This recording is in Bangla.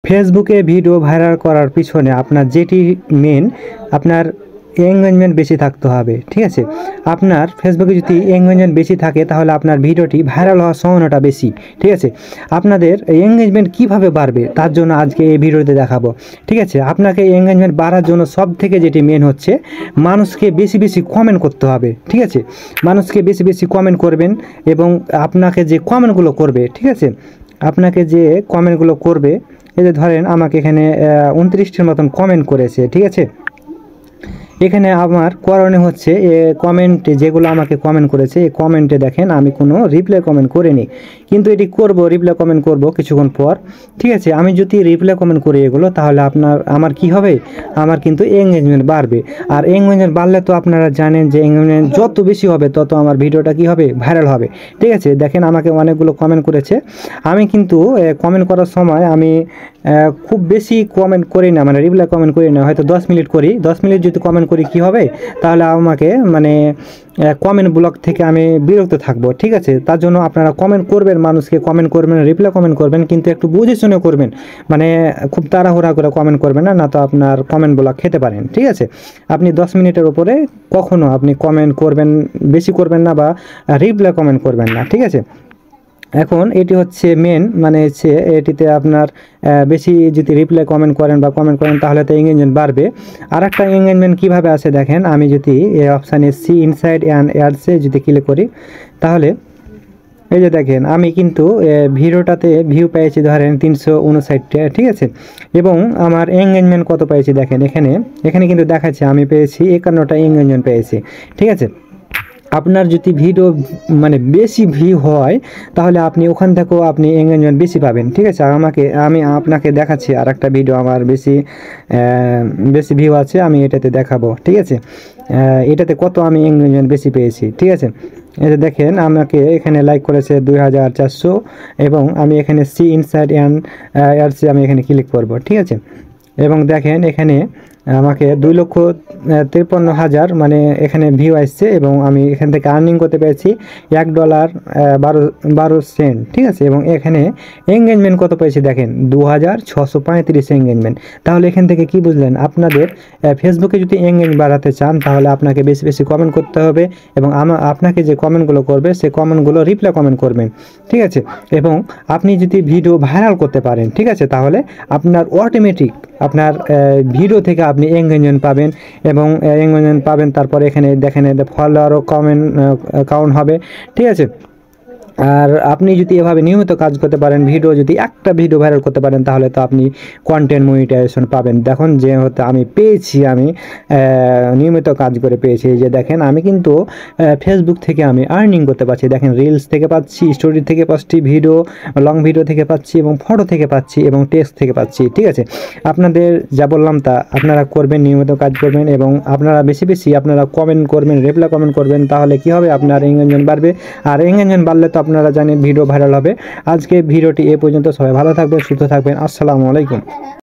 ফেসবুকে ভিডিও ভাইরাল করার পিছনে আপনার যেটি মেন, আপনার এঙ্গেজমেন্ট বেশি থাকতে হবে। ঠিক আছে, আপনার ফেসবুকে যদি এঙ্গেজমেন্ট বেশি থাকে তাহলে আপনার ভিডিওটি ভাইরাল হওয়ার সম্ভাবনাটা বেশি। ঠিক আছে, আপনাদের এঙ্গেজমেন্ট কিভাবে বাড়বে তার জন্য আজকে এই ভিডিওতে দেখাবো। ঠিক আছে, আপনাকে এঙ্গেজমেন্ট বাড়ার জন্য সব থেকে যেটি মেন হচ্ছে, মানুষকে বেশি বেশি কমেন্ট করতে হবে। ঠিক আছে, মানুষকে বেশি বেশি কমেন্ট করবেন এবং আপনাকে যে কমেন্টগুলো করবে, ঠিক আছে, আপনাকে যে কমেন্টগুলো করবে, এই যে ধরেন আমাকে এখানে 29টির মতন কমেন্ট করেছে। ঠিক আছে, এখানে আমার করণীয় হচ্ছে কমেন্টে যেগুলো আমাকে কমেন্ট করেছে, এই কমেন্টে দেখেন আমি কোনো রিপ্লাই কমেন্ট করিনি, কিন্তু এটি করব, রিপ্লাই কমেন্ট করব কিছুক্ষণ পর। ঠিক আছে, আমি যদি রিপ্লাই কমেন্ট করি এগুলো, তাহলে আমার কি হবে, আমার কিন্তু এঙ্গেজমেন্ট বাড়বে। আর এঙ্গেজমেন্ট বাড়লে তো আপনারা জানেন যে এঙ্গেজমেন্ট যত বেশি হবে তত আমার ভিডিওটা কি হবে, ভাইরাল হবে। ঠিক আছে, দেখেন আমাকে অনেকগুলো কমেন্ট করেছে। আমি কিন্তু কমেন্ট করার সময় আমি খুব বেশি কমেন্ট করি না, মানে রিপ্লাই কমেন্ট করি না, হয়তো 10 মিনিট করি। 10 মিনিট যদি কমেন্ট করি কি হবে, তাহলে আমাকে মানে কমেন্ট ব্লক থেকে আমি বিরক্ত থাকবো। ঠিক আছে, তার জন্য আপনারা কমেন্ট করবেন, মানুষকে কমেন্ট করবেন, রিপ্লাই কমেন্ট করবেন, কিন্তু একটু বুঝে শুনে করবেন, মানে খুব তাড়াহুড়া করে কমেন্ট করবেন না, না তো আপনার কমেন্ট ব্লক খেতে পারেন। ঠিক আছে, আপনি 10 মিনিটের উপরে কখনো আপনি কমেন্ট করবেন, বেশি করবেন না, বা রিপ্লাই কমেন্ট করবেন না। ঠিক আছে, এখন এটি হচ্ছে মেন, মানে হচ্ছে এটিতে আপনার বেশি যদি রিপ্লাই কমেন্ট করেন বা কমেন্ট করেন তাহলে তো এঙ্গেজমেন্ট বাড়বে। আর একটা এঙ্গেজমেন্ট কীভাবে আছে দেখেন, আমি যদি এই অপশানে সি ইনসাইড অ্যান্ড অ্যাডসে যদি ক্লিক করি, তাহলে এই যে দেখেন আমি কিন্তু ভিডিওটাতে ভিউ পেয়েছি ধরেন 359টা। ঠিক আছে, এবং আমার এঙ্গেজমেন্ট কত পেয়েছি দেখেন, এখানে কিন্তু দেখাচ্ছে আমি পেয়েছি 51টা এঙ্গেজমেন্ট পেয়েছি। ঠিক আছে, আপনার যদি ভিডিও মানে বেশি ভিউ হয় তাহলে আপনি ওখান থেকেও আপনি এঙ্গেজমেন্ট বেশি পাবেন। ঠিক আছে, আর আমি আপনাকে দেখাচ্ছি আর একটা ভিডিও আমার বেশি ভিউ আছে, আমি এটাতে দেখাবো। ঠিক আছে, এটাতে কত আমি এঙ্গেজমেন্ট বেশি পেয়েছি। ঠিক আছে, এটা দেখেন আমাকে এখানে লাইক করেছে 2400, এবং আমি এখানে সি ইনসাইড অ্যান্ড অ্যাডসে আমি এখানে ক্লিক করব। ঠিক আছে, এবং দেখেন এখানে আমাকে 2,53,000 মানে এখানে ভিউ আসছে, এবং আমি এখান থেকে আর্নিং করতে পেরেছি $1.12। ঠিক আছে, এবং এখানে এঙ্গেজমেন্ট কত পেয়েছি দেখেন 2635 এঙ্গেজমেন্ট। তাহলে এখান থেকে কি বুঝলেন, আপনাদের ফেসবুকে যদি এঙ্গেজমেন্ট বাড়াতে চান তাহলে আপনাকে বেশি বেশি কমেন্ট করতে হবে, এবং আপনাকে যে কমেন্টগুলো করবে সেই কমেন্টগুলো রিপ্লাই কমেন্ট করবেন। ঠিক আছে, এবং আপনি যদি ভিডিও ভাইরাল করতে পারেন, ঠিক আছে, তাহলে আপনার অটোমেটিক আপনার ভিডিও থেকে আপনি এঙ্গেজমেন্ট পাবেন, এবং এঙ্গেজমেন্ট পাবেন, তারপরে এখানে দেখেন ফলোয়ারও কমেন্ট কাউন্ট হবে। ঠিক আছে, আর আপনি যদি এভাবে নিয়মিত কাজ করতে পারেন, যদি একটা ভিডিও ভাইরাল করতে পারেন, তাহলে তো আপনি কন্টেন্ট মনিটাইজেশন পাবেন। দেখুন যে হতে আমি পেয়েছি, আমি নিয়মিত কাজ করে পেয়েছি। এই যে দেখেন আমি কিন্তু ফেসবুক থেকে আমি আর্নিং করতে পারছি, দেখেন রিলস থেকে পাচ্ছি, স্টোরি থেকে পাচ্ছি, লং ভিডিও থেকে পাচ্ছি, এবং ফটো থেকে পাচ্ছি, এবং টেক্সট থেকে পাচ্ছি। ঠিক আছে, আপনাদের যা বললাম তা আপনারা করবেন, নিয়মিত কাজ করবেন, এবং আপনারা বেশি বেশি আপনারা কমেন্ট করবেন, রিপ্লাই কমেন্ট করবেন, তাহলে কি হবে, আপনার এঙ্গেজমেন্ট বাড়বে। আর এঙ্গেজমেন্ট বাড়লে তো আপনারা জানেন ভিডিও ভাইরাল হবে। আজকে ভিডিওটি এ পর্যন্ত, সবাই ভালো থাকবেন, সুস্থ থাকবেন, আসসালামু আলাইকুম।